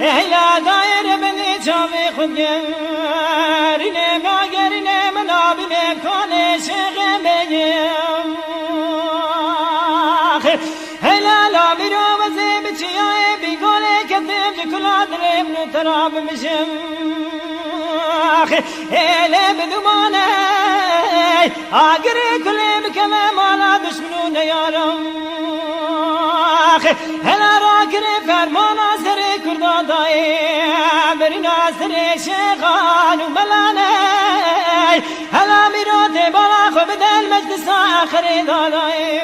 ایلا دایر بنی چاوی خود گرینه ماگرینه منابینه کنه شغم بگیم ایلا لابیرو وزی بچیای بیگوله کتیم جکلا درم نتراب مشم ایلا بدومانه آگری کلیم کمه مالا دشمنو نیارم هلا راکری فرمانا سری کردان دایی برینا سری شیخان و ملانه هلا میرات بالا خوب دل مجلس آخری دادایی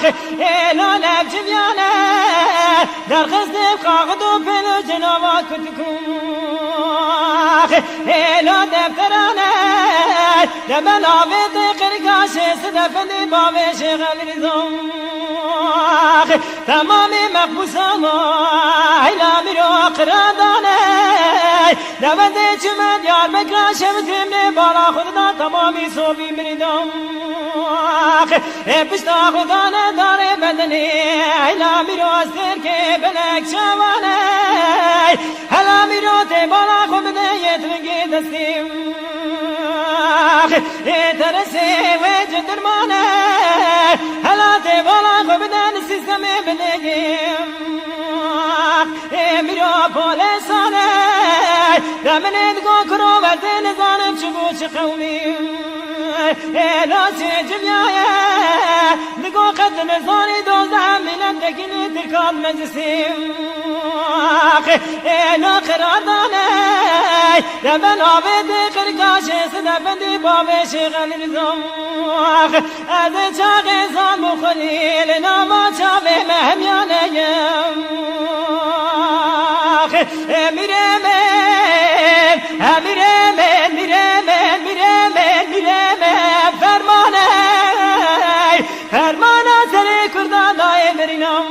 ایلا لب جویانه در خزد قاقد و پلو جنابا کتکون ایلا دفترانه دبل آوید قرقاش صدفنی باوی شیخ الرزم تمامی مقبوسان ایلا میرو قرادانه دبده چمد یار بکرا شمتیم بالا خودنا تمامی صوبی مریدم پشتا خودانه داره بدنی ایلا میرو استر که بلک شوانه هلا میرو تی بالا خود بده یترگی دستیم ترسی وجه درمانه هلا تی بالا خود بده نسیستمی بلگیم میرو پولیسانه دمنید گو کرو وزی نزانم چبو چه قولیم لاسی جمیایه نگو قد نزانی دوزه میلم دکینی ترکان مجلسیم لا قرادانه دمن آبید قرقاش صدفندی بابی شیخ الرزم از چاقی زان مخلیل ناما چاوی مهمیانه فرمانه سری کردان دای برینم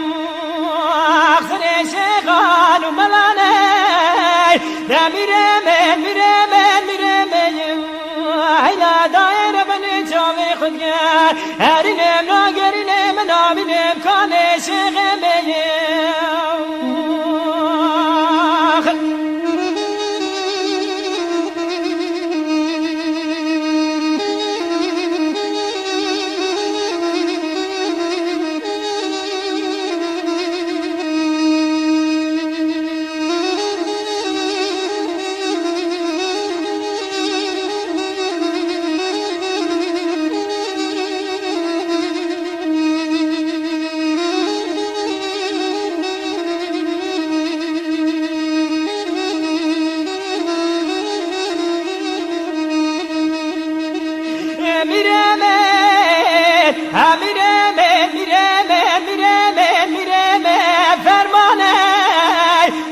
سری شیخان و ملانه میره من ایلا دایر بنی چاوی خود گر هرینم ناگرینم نامینم کانه شیخ بگیم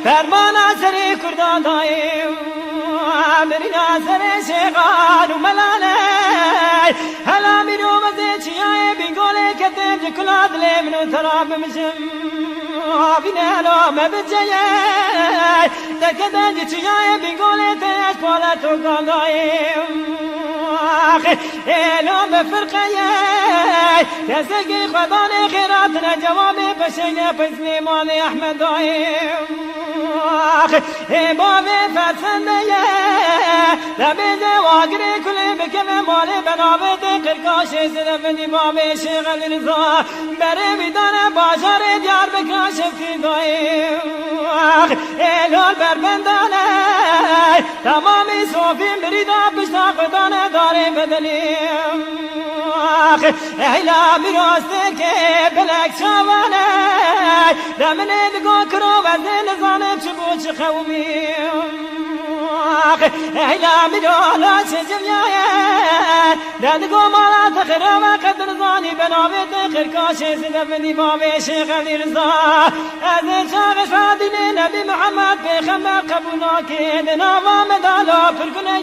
فرمانه سری کردان دایم برینا سری شیخان و ملانه هلا میرو مزه چیای بینگوله کتیم جکلات لیمنو تراب مشم بینه هلا مبجه تکدن چیای بینگوله تیش پالتو کان دایم ایلو بفرقه کسکی خدان خیرات نجواب پشنگ پسلیمان احمد دایم بابی فرسنده لبیده واگری کلی بکم مالی بنابد قرقاش صدفنی بابی شیخ الرزا بره بیدان بازار دیار بکراش فی دایم ایلال بربندانه تمامی صوفیم بریدا پشتا خدانه داره بدلیم ایلا میراسته که بلک شوانه دمنه دگو کرو وزن نزانم چبو چه خومیم ایلا میرالا چه جمیایه دگو مالا تخرا و قدر زانی بنابت قرقاش صدفنی بابی شیخ الرزا از چاقش فادین نبی محمد پیغمبر قبول ناکید ناوا مدالا پرکنه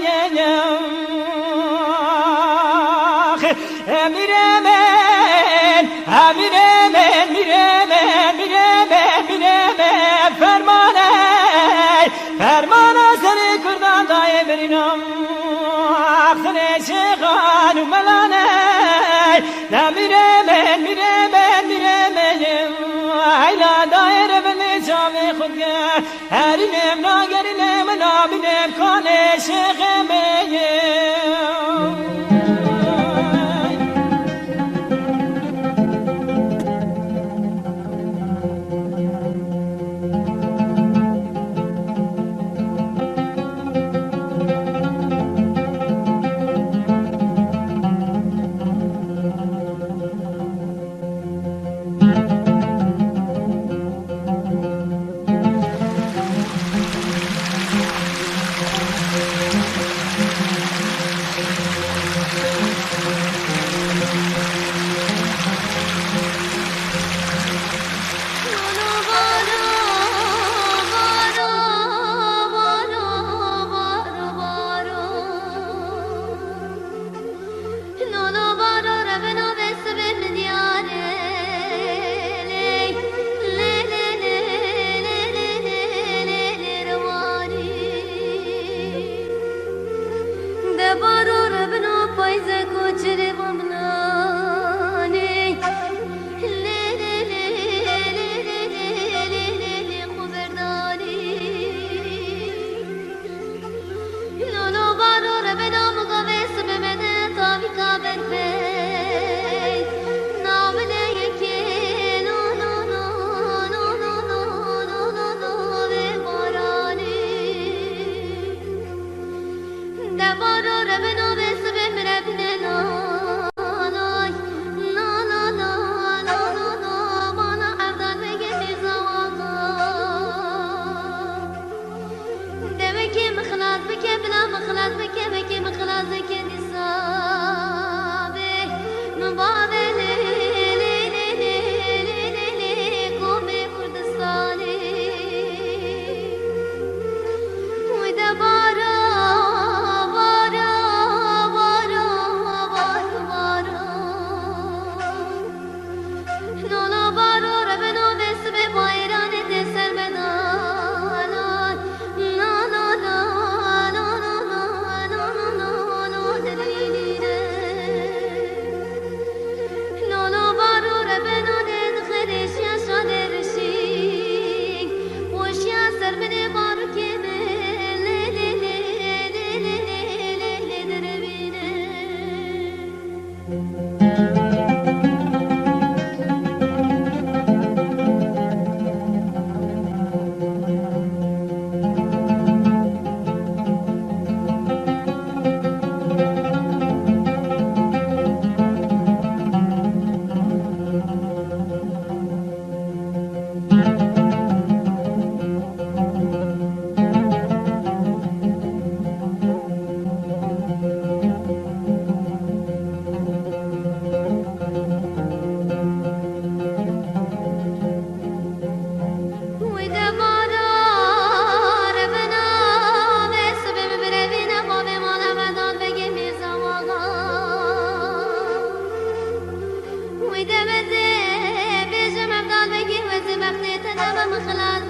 میره من فرمانه سری کردان دای برینم سری شیخان و ملانه میره من ایلا دایر بنی چاوی خودگه هرینم ناگرینم نابینم کانه شغمه ويدا بده بيجي مبدال بيجي وزي بختي تنام خلاص